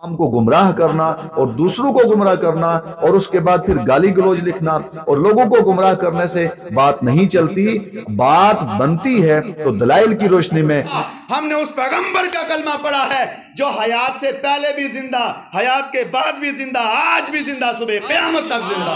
हम को गुमराह करना और दूसरों को गुमराह करना और उसके बाद फिर गाली गलौज लिखना और लोगों को गुमराह करने से बात नहीं चलती। बात बनती है तो दलाइल की रोशनी में। हमने उस पैगंबर का कलमा पढ़ा है जो हयात से पहले भी जिंदा, हयात के बाद भी जिंदा, आज भी जिंदा, सुबह क़यामत तक जिंदा।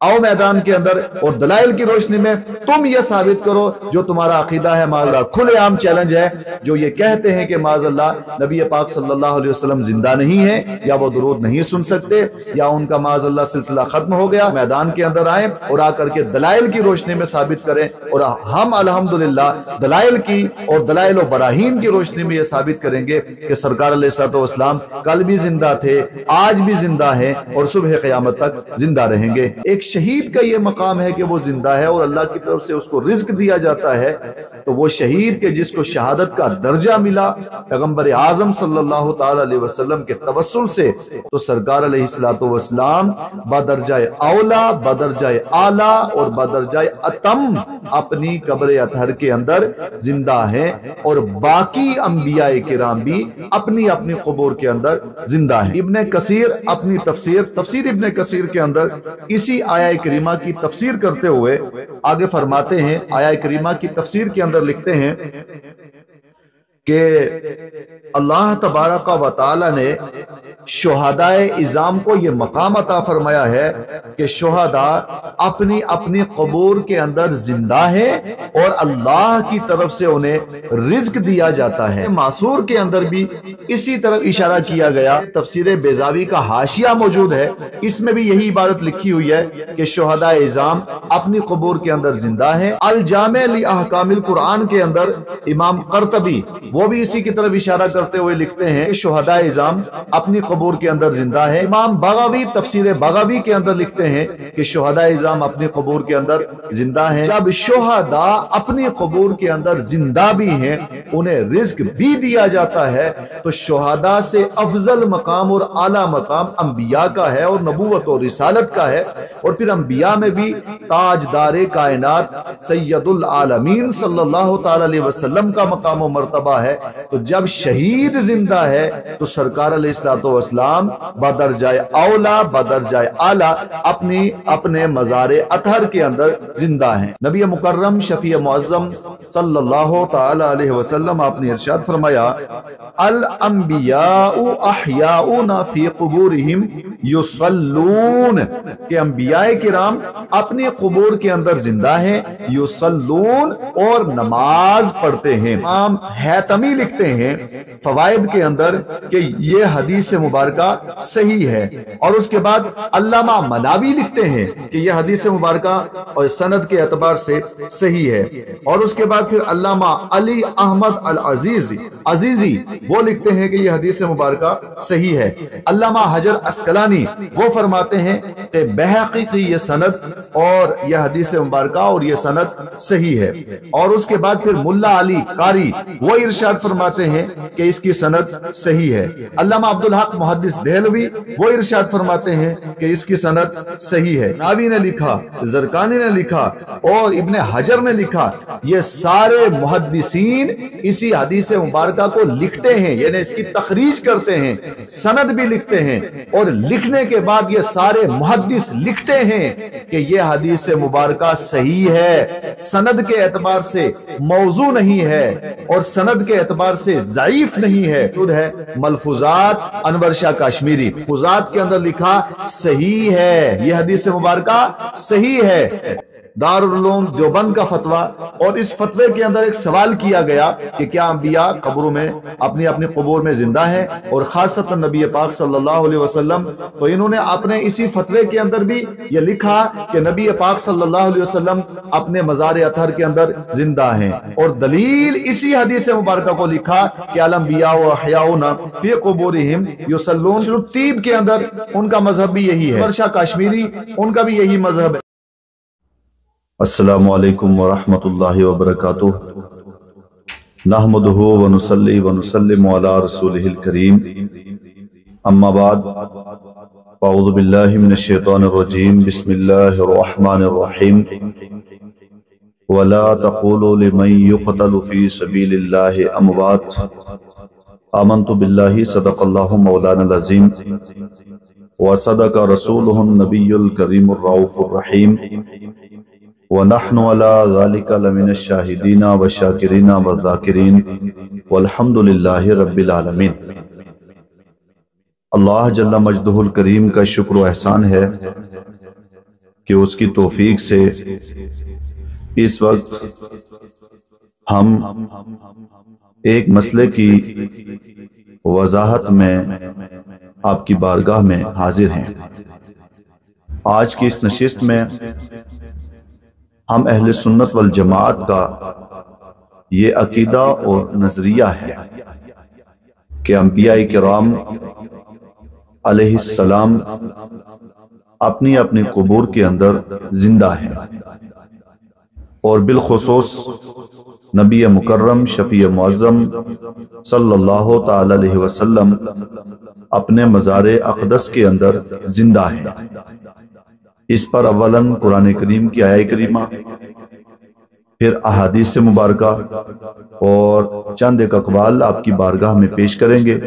आओ मैदान के अंदर और दलाइल की रोशनी में तुम ये साबित करो जो तुम्हारा अकीदा है। माज़अल्लाह खुलेआम चैलेंज है जो ये कहते हैं कि माज़अल्लाह नबी पाक सल्लल्लाहु अलैहि वसल्लम जिंदा नहीं है या वो दुरूद नहीं सुन सकते या उनका माज़अल्लाह सिलसिला खत्म हो गया। मैदान के अंदर आए और आकर के दलाइल की रोशनी में साबित करें और हम अल्हम्दुलिल्लाह दलाइल की और दलाइल और बराहीन की रोशनी में ये साबित करेंगे कि सरकार अलैहिस्सलाम कल भी जिंदा थे, आज भी जिंदा है और सुबह क़यामत तक जिंदा रहेंगे। एक शहीद का ये मकाम है कि वो जिंदा है और अल्लाह की तरफ से उसको रिज़्क दिया जाता है। तो वो शहीद के जिसको शहादत का दर्जा मिला पैगंबर आज़म सल्लल्लाहु ताला अलैहि वसल्लम के तवस्सुल से, तो सरकार अलैहिस्सलातु वस्सलाम बदरजाए औला, बदरजाए आला और बदरजाए अतम अपनी कब्र अतहर के अंदर जिंदा है और बाकी अंबियाए किराम भी अपनी अपनी क़ुबूर के अंदर जिंदा है। इब्ने कसीर अपनी तफसीर इब्ने कसीर के अंदर इसी आया करीमा की तफसीर करते हुए आगे फरमाते हैं, आया करीमा की तफसीर के अंदर लिखते हैं कि अल्लाह तबारक व तआला ने शुहदाए इज़ाम को ये मकाम अता फरमाया है कि शुहदा अपनी अपनी क़बूर के अंदर जिंदा है और अल्लाह की तरफ से उन्हें रिज़्क दिया जाता है। मासूर के अंदर भी इसी तरफ इशारा किया गया। तफसीर बेज़ावी का हाशिया मौजूद है, इसमें भी यही इबारत लिखी हुई है कि शुहदाए इज़ाम अपनी क़बूर के अंदर जिंदा है। अल जामे लि अहकामिल कुरान के अंदर इमाम कर्तबी वो भी इसी की तरफ इशारा करते हुए लिखते हैं कि शुहदाए इज़ाम अपनी क़बूर के अंदर जिंदा है। इमाम बगावी तफसीर बगावी के अंदर लिखते हैं कि शुहदाए इज़ाम अपनी क़बूर के अंदर जिंदा है। जब शुहदा अपनी क़बूर के अंदर जिंदा भी हैं, उन्हें रिज़्क भी दिया जाता है, तो शुहदा से अफजल मकाम और आला मकाम अंबिया का है और नबूवत और रिसालत का है। और फिर अंबिया में भी ताजदारे कायनात सैयदुल आलमीन सल्लल्लाहु ताला अलैहि वसल्लम का मकाम और मर्तबा है। तो जब शहीद जिंदा है तो सरकार अलैहिस्सलातु वस्सलाम बदरजाए औला, बदरजाए आला अपनी अपने मज़ारे अतहर के अंदर जिंदा है। नबी मुकर्रम शफी मुअज़्ज़म सल्लल्लाहु ताला अलैहि वसल्लम आपने इरशाद फरमाया, अल अंबियाउ अहयाउना फी क़ुबूरिहिम युसल्लून, के अंबियाए किराम अपनी क़ुबूर के अंदर जिंदा है, युसल्लून और नमाज पढ़ते हैं। इमाम हैतमी लिखते हैं फवाइद के अंदर कि ये हदीस मुबारका सही है। और उसके बाद अल्लामा मनावी लिखते हैं कि यह हदीस मुबारका और सनद के एतबार से सही है। और उसके बाद फिर अल्लामा अली अहमद अल अजीजी वो लिखते हैं कि यह हदीस मुबारका सही है। अल्लामा हजर अस्कलानी वो फरमाते हैं कि बहक़ी की यह सनद और यह हदीस मुबारका और यह सनद सही है। और उसके बाद फिर मुल्ला अली कारी वो इरशाद फरमाते हैं कि इसकी सनद सही है। अल्लामा अब्दुल हक मुहद्दिस देहलवी वो इरशाद फरमाते हैं कि इसकी सनद सही है। नावी ने लिखा, ज़रकानी ने लिखा और इब्ने हजर ने लिखा, ये सारे मुहद्दिसीन इसी हदीस मुबारका को लिखते हैं, यानी इसकी तखरीज करते हैं, सनद भी लिखते हैं। और लिखने के बाद ये सारे मुहद्दिस लिखते हैं कि ये हदीस मुबारका सही है, सनद के एतबार से मौजू नहीं है और सनद के एतबार से ज़ईफ नहीं है। खुद है मलफूजात अनवर शाह कश्मीरी, फुजात के अंदर लिखा सही है, यह हदीस मुबारका सही है। दारुल उलूम देवबंद का फतवा, और इस फतवे के अंदर एक सवाल किया गया कि क्या अंबिया कब्रों में अपनी अपनी कब्र में जिंदा है और खासतन नबी पाक सल्लल्लाहु अलैहि वसल्लम। तो इन्होंने अपने इसी फतवे के अंदर भी ये लिखा कि नबी पाक सल्लल्लाहु अलैहि वसल्लम अपने मज़ार अतहर के अंदर जिंदा हैं। और दलील इसी हदीस मुबारका को लिखा कि अल अंबिया व अहयाउना फी क़ुबूरिहिम युसल्लून। तीब के अंदर उनका मजहब भी यही है, वर्षा कश्मीरी उनका भी यही मजहब है। अस्सलामु अलैकुम व रहमतुल्लाहि व बरकातुहू। नहमदुहु व नुसल्ली व नुसल्लिमु अला रसूलिहिल करीम। अम्मा बाद, अऊज़ु बिल्लाहि मिनश शैतानिर रजीम। बिस्मिल्लाहिर रहमानिर रहीम। वला तक़ूलू लिमन युक़तलु फ़ी सबीलिल्लाहि अमवात आमन्तु बिल्लाहि सदक़ल्लाहु मौलाना अज़ीम व सदक़ रसूलुहुन नबियुल करीमुर रऊफ़ुर रहीम व नहनु अला ज़ालिका लमिनश शाहिदीन व शाकिरीन व ज़ाकिरीन वल्हम्दुलिल्लाहि रब्बिल आलमीन। अल्लाह जल्ला मजदुहुल करीम का शुक्र व एहसान है कि उसकी तौफीक से इस वक्त हम एक मसले की वजाहत में आपकी बारगाह में हाजिर हैं। आज की इस नशिस्त में हम अहले सुन्नत वल जमात का ये अकीदा और नजरिया है कि अंबिया किराम अलैहिस्सलाम अपनी अपनी कबूर के अंदर जिंदा है और बिलखुसूस नबी मुकर्रम शफी मुअज़्ज़म सल्लल्लाहु ताला अलैहि वसल्लम अपने मज़ार अक़दस के अंदर जिंदा है। इस पर अव्वलन कुरान करीम की आयत करीमा, फिर अहादीस मुबारका और चंद एक अक़वाल आपकी बारगाह में पेश करेंगे,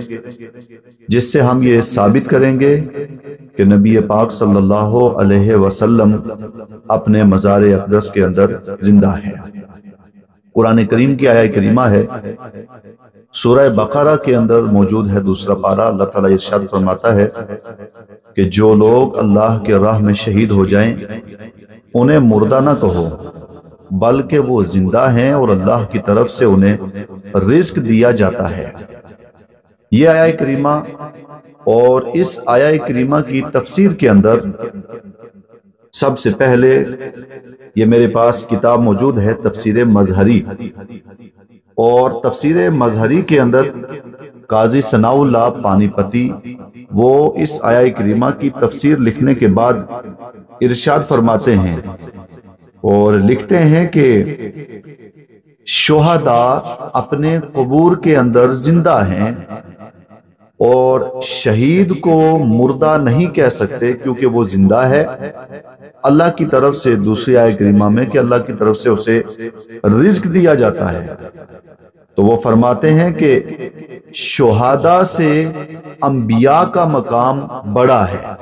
जिससे हम ये साबित करेंगे कि नबी पाक सल्लल्लाहु अलैहि वसल्लम अपने मज़ार अक़दस के अंदर जिंदा है। कुरान करीम की आयत करीमा है, सूरह बकरा के अंदर मौजूद है, दूसरा पारा। अल्लाह ताला इरशाद फरमाता है कि जो लोग अल्लाह के राह में शहीद हो जाएं, उन्हें मुर्दा ना कहो, बल्कि वो जिंदा हैं और अल्लाह की तरफ से उन्हें रिज्क दिया जाता है। ये आयत करीमा और इस आयत करीमा की तफसीर के अंदर सबसे पहले ये मेरे पास किताब मौजूद है, तफसीर मजहरी, और तफसीर मजहरी के अंदर काजी सनाउल्लाह पानीपती वो इस आयत करीमा की तफसीर लिखने के बाद इरशाद फरमाते हैं और लिखते हैं कि शुहदा अपने कबूर के अंदर जिंदा हैं और शहीद को मुर्दा नहीं कह सकते क्योंकि वो जिंदा है। अल्लाह की तरफ से दूसरी आयत करीमा में कि अल्लाह की तरफ से उसे रिज्क दिया जाता है, तो वो फरमाते हैं कि शुहदा से अंबिया का मकाम बड़ा है,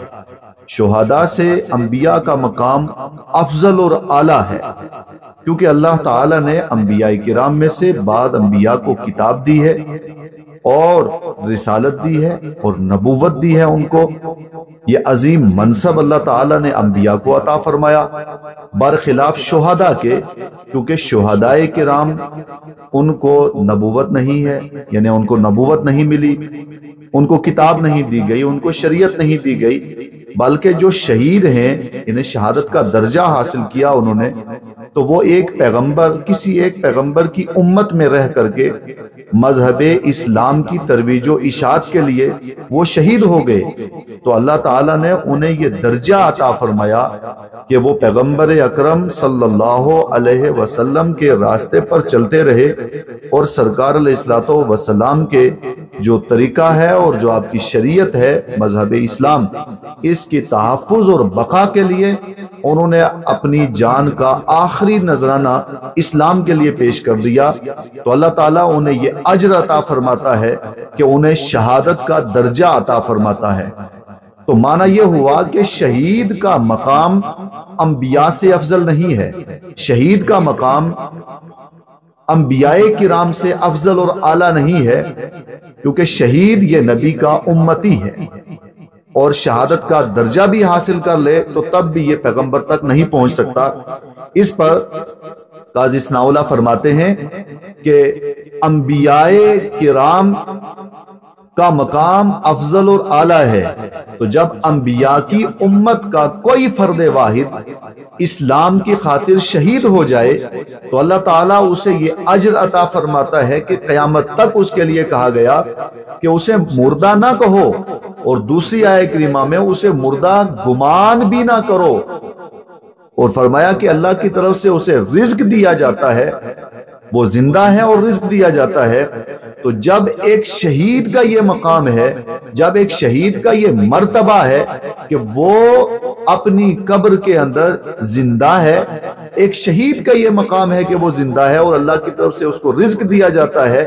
शुहदा से अंबिया का मकाम अफजल और आला है, क्योंकि अल्लाह ताला ने अंबिया किराम में से बाद अंबिया को किताब दी है और रिसालत दी है और नबूवत दी है उनको। ये अजीम मनसब अल्लाह ताला ने अंबिया को अता फरमाया, बरखिलाफ शुहदा के, क्योंकि शुहदाए किराम उनको नबूवत नहीं है, यानी उनको नबूवत नहीं मिली, उनको किताब नहीं दी गई, उनको शरीयत नहीं दी गई, बल्कि जो शहीद हैं इन्हें शहादत का दर्जा हासिल किया उन्होंने, तो वो एक पैगंबर, किसी एक पैगंबर की उम्मत में रह करके मजहब इस्लाम की तरवीज व इशाअत के लिए वो शहीद हो गए। तो अल्लाह ताला ने उन्हें ये दर्जा अता फरमाया कि वो पैगंबर अकरम सल्लल्लाहु अलैहि वसल्लम के रास्ते पर चलते रहे और सरकार अलैहिस्सलातु वस्सलाम के जो तरीका है और जो आपकी शरीयत है मजहब इस्लाम, इसकी तहफ़्फ़ुज़ और बका के लिए उन्होंने अपनी जान का आखिरी नजराना इस्लाम के लिए पेश कर दिया। तो अल्लाह ताला उन्हें ये अजर अता फरमाता है कि उन्हें शहादत का दर्जा अता फरमाता है। तो माना यह हुआ कि शहीद का मकाम अंबिया से अफजल नहीं है, शहीद का मकाम अंबियाए किराम से अफजल और आला नहीं है, क्योंकि शहीद ये नबी का उम्मती है और शहादत का दर्जा भी हासिल कर ले तो तब भी ये पैगंबर तक नहीं पहुंच सकता। इस पर काजी सनाउल्लाह फरमाते हैं कि अंबियाए किराम का मकाम अफजल और आला है, तो जब अंबिया की उम्मत का कोई फर्द वाहिद इस्लाम की खातिर शहीद हो जाए तो अल्लाह ताला उसे ये अजर अता फरमाता है कि क़यामत तक उसके लिए कहा गया कि उसे मुर्दा ना कहो, और दूसरी आयत करीमा में उसे मुर्दा गुमान भी ना करो, और फरमाया कि अल्लाह की तरफ से उसे रिज्क दिया जाता है, वो जिंदा है और रिज्क दिया जाता है। तो जब एक शहीद का ये मकाम है, जब एक शहीद का ये मर्तबा है कि वो اپنی قبر کے اندر زندہ ہے۔ ایک شہید کا یہ مقام ہے کہ وہ زندہ ہے اور اللہ کی طرف سے اس کو رزق دیا جاتا ہے،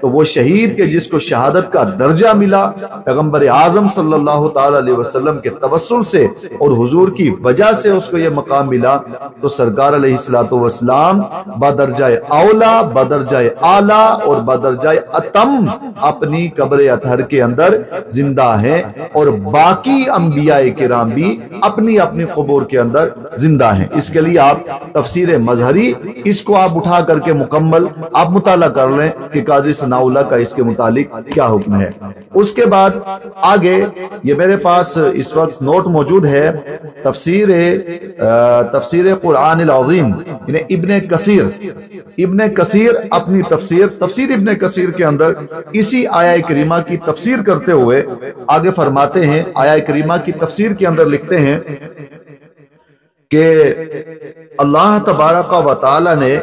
تو وہ شہید کے جس کو شہادت کا درجہ ملا پیغمبر اعظم صلی اللہ تعالی علیہ وسلم کے توسل سے اور حضور کی وجہ سے اس کو یہ مقام ملا، تو سرکار علیہ الصلوۃ والسلام بدرجہ اولا، بدرجہ اعلیٰ اور بدرجہ اتم اپنی قبر اطہر کے اندر زندہ ہیں، اور باقی انبیاء کرام بھی اپنی اپنی قبور کے اندر زندہ ہیں۔ اس کے لیے آپ تفسیر مظہری اس کو آپ اٹھا کر کے مکمل آپ مطالعہ کر لیں کہ قاضی ثناء اللہ کا اس کے متعلق کیا حکم ہے۔ اس کے بعد آگے یہ میرے پاس اس وقت نوٹ موجود ہے، تفسیر قرآن العظیم یعنی ابن کثیر اپنی تفسیر ابن کثیر کے اندر اسی آیہ کریمہ کی تفسیر کرتے ہوئے آگے فرماتے ہیں، آیہ کریمہ کی تفسیر کے اندر لکھتے ہیں کہ اللہ تبارک و تعالی نے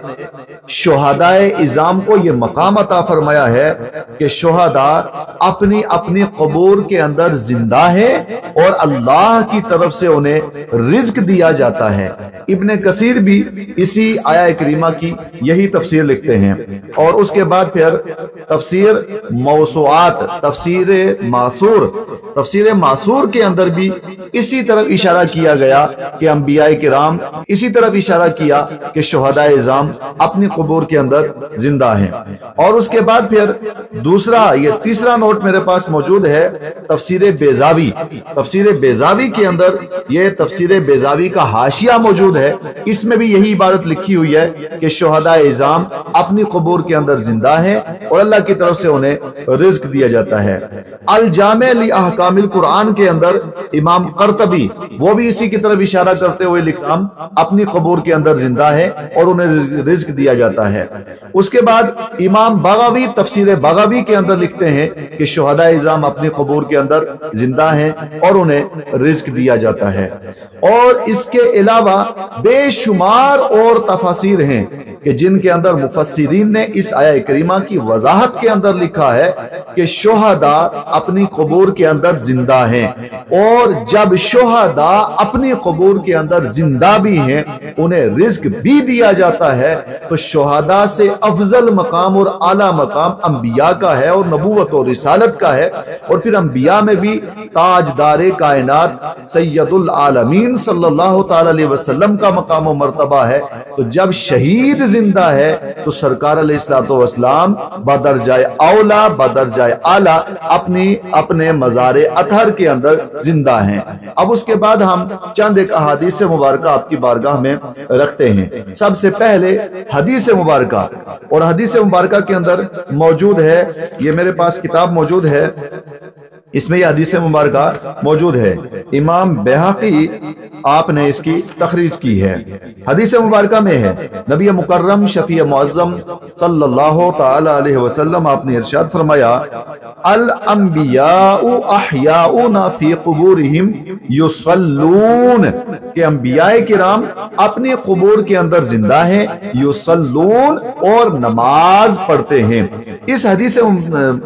شہدائے عظام کو یہ مقام عطا فرمایا ہے کہ شہداء اپنی اپنی قبور کے اندر زندہ ہے اور اللہ کی طرف سے انہیں رزق دیا جاتا ہے۔ ابن کثیر بھی اسی آیہ کریمہ کی یہی تفسیر لکھتے ہیں، اور اس کے بعد پھر تفسیر موسوعات، تفسیر معثور کے اندر بھی اسی طرف اشارہ کیا گیا کہ انبیاء کرام اسی طرف اشارہ کیا کہ شہداء عظام اپنی قبور کے اندر زندہ ہیں۔ اور اس کے بعد پھر یہ تیسرا نوٹ میرے پاس موجود ہے، تفسیر بیضاوی کے اندر یہ تفسیر بیضاوی کا حاشیہ موجود ہے، اس میں بھی یہی عبارت لکھی ہوئی ہے کہ شہداء عظام اپنی قبور کے اندر زندہ ہیں اور اللہ کی طرف سے انہیں رزق دیا جاتا ہے۔ الجامع لاحکام القرآن کے اندر امام قرطبی وہ بھی اسی کی طرف اشارہ کرتے ہوئے لکھتا اپنی قبور کے اندر زندہ ہے اور انہیں رزق دیا جاتا ہے۔ اس کے بعد امام بغوی تفسیر بغوی کے اندر لکھتے ہیں کہ شہداء عظام اپنی قبور کے اندر زندہ ہیں اور انہیں رزق دیا جاتا ہے۔ اور اس کے علاوہ بے شمار اور تفاسیر ہیں کہ جن کے اندر مفسرین نے اس آیہ کریمہ کی وضاحت کے اندر لکھا ہے کہ شہداء اپنی قبور کے اندر زندہ ہیں، اور جب شہداء اپنی قبور کے اندر زندہ بھی ہیں انہیں رزق بھی دیا جاتا ہے، تو شہداء سے افضل مقام اور اعلیٰ مقام انبیاء کا ہے اور نبوت اور رسالت کا ہے۔ اور پھر انبیاء میں بھی تاجدار کائنات سید العالمین صلی اللہ تعالی علیہ وسلم کا مقام و مرتبہ ہے۔ تو جب شہید زندہ ہے تو سرکار علیہ الصلوۃ والسلام بدرجہ اولا بدرجہ اعلیٰ اپنے مزار اطہر کے اندر زندہ ہیں۔ اب اس کے بعد ہم چند ایک احادیث مبارکہ آپ کی بارگاہ میں رکھتے ہیں۔ سب سے پہلے حدیث مبارکہ، اور حدیث مبارکہ کے اندر موجود ہے، یہ میرے پاس کتاب موجود ہے، اس میں یہ حدیث مبارکہ موجود ہے، امام بیہقی آپ نے اس کی تخریج کی ہے۔ حدیث مبارکہ میں ہے، نبی مکرم شفیع معظم صلی اللہ تعالی علیہ وسلم آپ نے ارشاد فرمایا، الانبیاء احیاؤن فی قبورہم یصلون، کہ انبیاء کرام اپنی قبور کے اندر زندہ ہیں، یصلون اور نماز پڑھتے ہیں۔ اس حدیث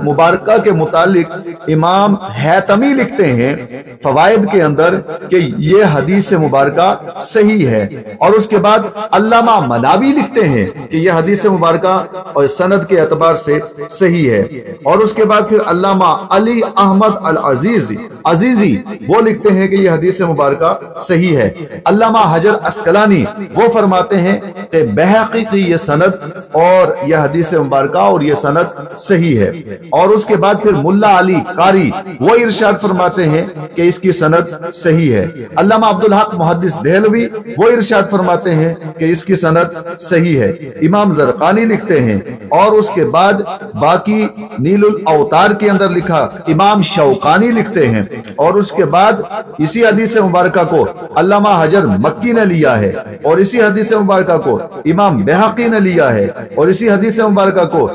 مبارکہ کے متعلق امام حیتمی لکھتے ہیں فوائد کے اندر کہ یہ حدیث مبارکہ صحیح ہے، اور اس کے بعد علامہ مناوی لکھتے ہیں کہ یہ حدیث مبارکہ اور سند کے اعتبار سے صحیح ہے، اور اس کے بعد پھر علامہ علی احمد العزیزی وہ لکھتے ہیں کہ یہ حدیث مبارکہ صحیح ہے۔ علامہ حجر عسقلانی وہ فرماتے ہیں کہ بیہقی کی یہ سند اور یہ حدیث مبارکہ اور یہ سند صحیح ہے، اور اس کے بعد پھر ملا علی قاری وہ ارشاد فرماتے ہیں کہ اس کی سند صحیح ہے۔ علامہ عبدالحق محدث دہلوی وہ ارشاد فرماتے ہیں کہ اس کی سند صحیح ہے۔ امام زرقانی لکھتے ہیں، اور اس کے بعد باقی نیل الاوتار کے اندر لکھا امام شوقانی لکھتے ہیں، اور اس کے بعد اسی حدیث مبارکہ کو علامہ حجر مکی نے لیا ہے، اور اسی حدیث مبارکہ کو امام بیہقی نے لیا ہے، اور اسی حدیث مبارکہ کو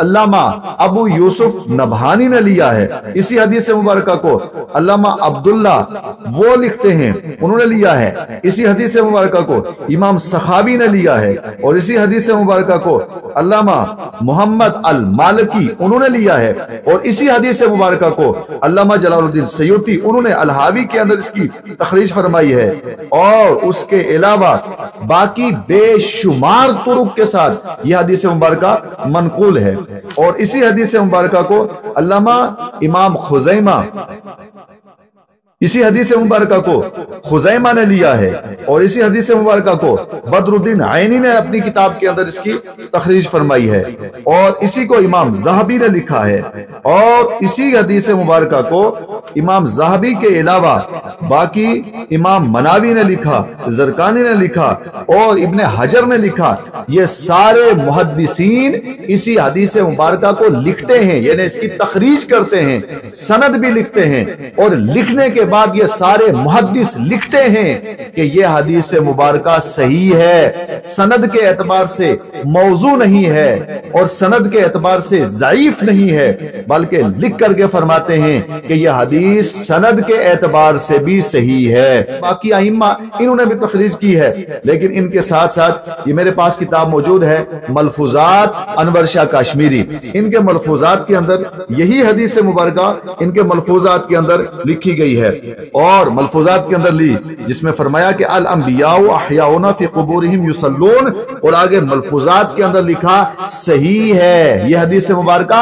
علامہ ابو یوسف نبہانی نے لیا ہے، اسی حدیث مبارکہ کو علامہ عبداللہ وہ لکھتے ہیں हैं उन्होंने लिया है, इसी हदीस मुबारक को इमाम सखावी ने लिया है, और इसी हदीस मुबारक को अल्लामा मोहम्मद अल मालिकी उन्होंने लिया है, और इसी हदीस मुबारक को अल्लामा जलालुद्दीन सयूती उन्होंने अल हावी के अंदर इसकी तखरीज फरमाई है। और उसके अलावा बाकी बेशुमार तुरुक के साथ यह हदीस मुबारक मनकूल है। और इसी हदीस मुबारक को अल्लामा इमाम खुजैमा, इसी हदीस मुबारक को खुजैमा ने लिया है, और इसी हदीस मुबारक को बदरुद्दीन आइनी ने अपनी किताब के अंदर इसकी तखरीज फरमाई है, और इसी को इमाम ज़हाबी ने लिखा है। और इसी हदीस मुबारक को इमाम ज़हाबी के अलावा बाकी इमाम मनावी ने लिखा, ज़रकानी ने लिखा, और इब्न हजर ने लिखा। ये सारे मुहद्दिसीन इसी हदीस मुबारक को लिखते हैं, यानी इसकी तखरीज करते हैं, सनद भी लिखते हैं, और लिखने के बाद ये सारे मुहद्दिस लिखते हैं कि ये हदीस मुबारक सही है, सनद के एतबार से मौजू नहीं है और सनद के एतबार से ज़ईफ नहीं है, बल्कि लिख करके फरमाते हैं कि यह हदीस सनद के एतबार से भी सही है। बाकी अइम्मा इन्होंने भी तखरीज की है, लेकिन इनके साथ साथ ये मेरे पास किताब मौजूद है मलफूजात अनवर शाह कश्मीरी, इनके मलफूजात के अंदर यही हदीस मुबारक इनके मलफूजात के अंदर लिखी गई है। और मलफूजात के अंदर ली जिसमें फरमाया कि अल अंबियाउ अहयाउना फी कुबूरिहिम युसल्लून, और आगे मलफूजात के अंदर लिखा सही है, यह हदीस मुबारक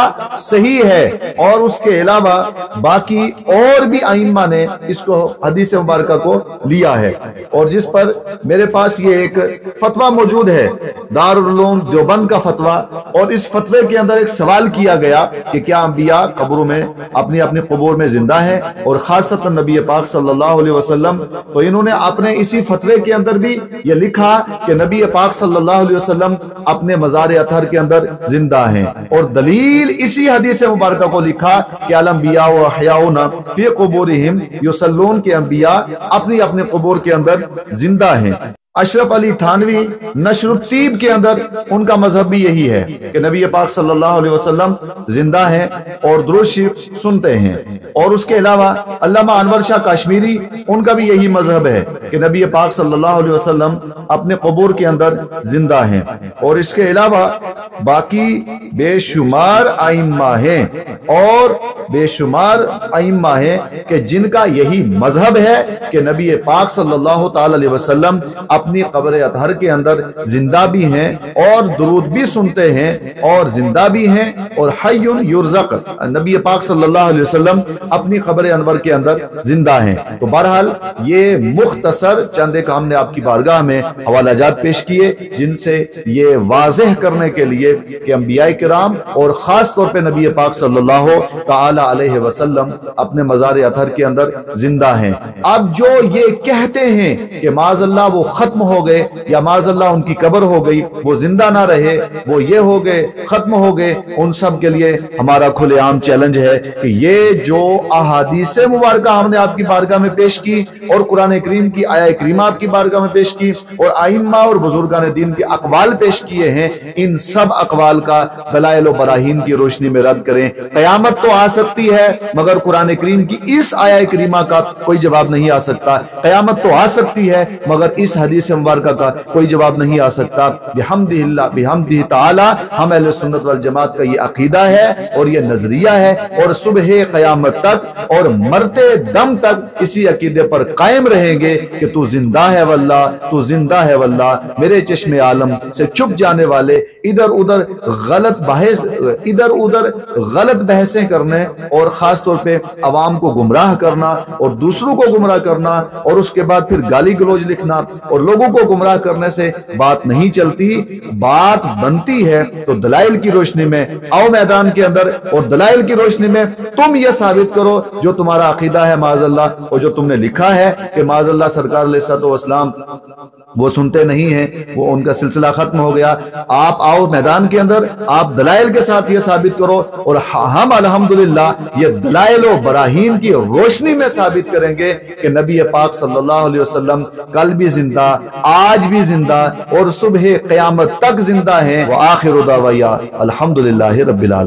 सही है। और उसके अलावा बाकी और भी अइम्मा ने इसको हदीस मुबारक को लिया है, और जिस पर मेरे पास ये एक फतवा मौजूद है दारुल उलूम देवबंद का फतवा, और इस फतवे के अंदर एक सवाल किया गया कि क्या अंबिया कब्रों में अपनी अपनी कब्र में जिंदा है, और खासतन नबी पाक सल्लल्लाहु अलैहि वसल्लम। तो इन्होंने अपने इसी फतवे के अंदर भी ये लिखा कि नबी पाक सल्लल्लाहु अलैहि वसल्लम अपने मज़ार अतहर के अंदर जिंदा हैं, और दलील इसी हदीस मुबारक को लिखा कि अल अंबिया व अहयाउना फी कुबूरिहिम युसल्लून के अंबिया अपनी अपने कब्र के अंदर जिंदा हैं। अशरफ अली थानवी नशरुत्तीब के अंदर उनका मजहब भी यही है कि नबी पाक सल्लल्लाहु अलैहि वसल्लम जिंदा हैं और दुरूद शरीफ सुनते हैं। और उसके अलावा अल्लामा अनवर शाह कश्मीरी उनका भी यही मजहब है कि नबी पाक सल्लल्लाहु अलैहि वसल्लम अपने कब्र के अंदर जिंदा हैं। और इसके अलावा बाकी बेशुमार आइम्मा हैं, और बेशुमार आइम्मा हैं कि जिनका यही मजहब है कि नबी पाक सल्लल्लाहु ताला अलैहि वसल्लम अपनी कब्र अतहर के अंदर जिंदा भी हैं और दुरूद भी सुनते हैं और जिंदा भी हैं, और हय्युन युरज़क़ नबी पाक सल्लल्लाहु अलैहि वसल्लम अपनी कब्र अनवर के अंदर जिंदा हैं। तो बहरहाल ये मुख्तसर चंद एक हमने आपकी बारगाह में हवालाजात पेश किए जिनसे ये वाज़ेह करने के लिए कि अंबिया किराम और खास तौर पे नबी पाक सल्लल्लाहु ताला अलैहि वसल्लम अपने मज़ार अतहर के अंदर जिंदा हैं। अब जो ये कहते हैं कि माज़अल्लाह वो खत्म हो गए या माज़अल्लाह उनकी कब्र हो गई, वो जिंदा ना रहे, वो ये हो गए, खत्म हो गए, उन सब के लिए हमारा खुलेआम चैलेंज है कि ये जो अहादीस मुबारक हमने आपकी बारगाह में पेश की और कुरान करीम की आया करीमा आपकी बारगाह में पेश की और आइम्मा और बुजुर्गान दीन के अकवाल पेश किए हैं, इन सब अकवाल का दलाइल व बराहीन की रोशनी में रद्द करें। क़यामत तो आ सकती है मगर कुरान करीम की इस आया करीमा का कोई जवाब नहीं आ सकता। क़यामत तो आ सकती है मगर इस हदीस मुबारक का कोई जवाब नहीं आ सकता। बिहम्दिही ताला हम अहले सुन्नत वल जमात का ये अकीदा है और ये नजरिया है, और सुबह क़यामत तक और मरते दम तक इसी अकीदे पर कायम रहेंगे कि तू जिंदा है वल्लाह, तू जिंदा है वल्लाह। मेरे चश्मे आलम से छुप जाने वाले इधर उधर गलत बहसें करने और खास तौर पे अवाम को गुमराह करना और दूसरों को गुमराह करना और उसके बाद फिर गाली गलौज लिखना और लोगों को गुमराह करने से बात नहीं चलती, बात बनती है। तो दलाइल की रोशनी में आओ मैदान के अंदर, और दलाइल की रोशनी में तुम ये साबित करो जो तुम्हारा अकीदा है माज़अल्लाह, और जो तुमने लिखा है कि माज़अल्लाह सरकार अलैहिस्सलाम वो सुनते नहीं हैं, वो उनका सिलसिला खत्म हो गया। आप आओ मैदान के अंदर, आप दलाइल के साथ ये साबित करो, और हम अल्हम्दुलिल्लाह ये दलाइल और बराहीन की रोशनी में साबित करेंगे कि नबी पाक सल्लल्लाहु अलैहि वसल्लम कल भी जिंदा, आज भी जिंदा और सुबह क़यामत तक जिंदा हैं। व आखिरु दावाया अल्हम्दुलिल्लाहि रब्बिल आलमीन।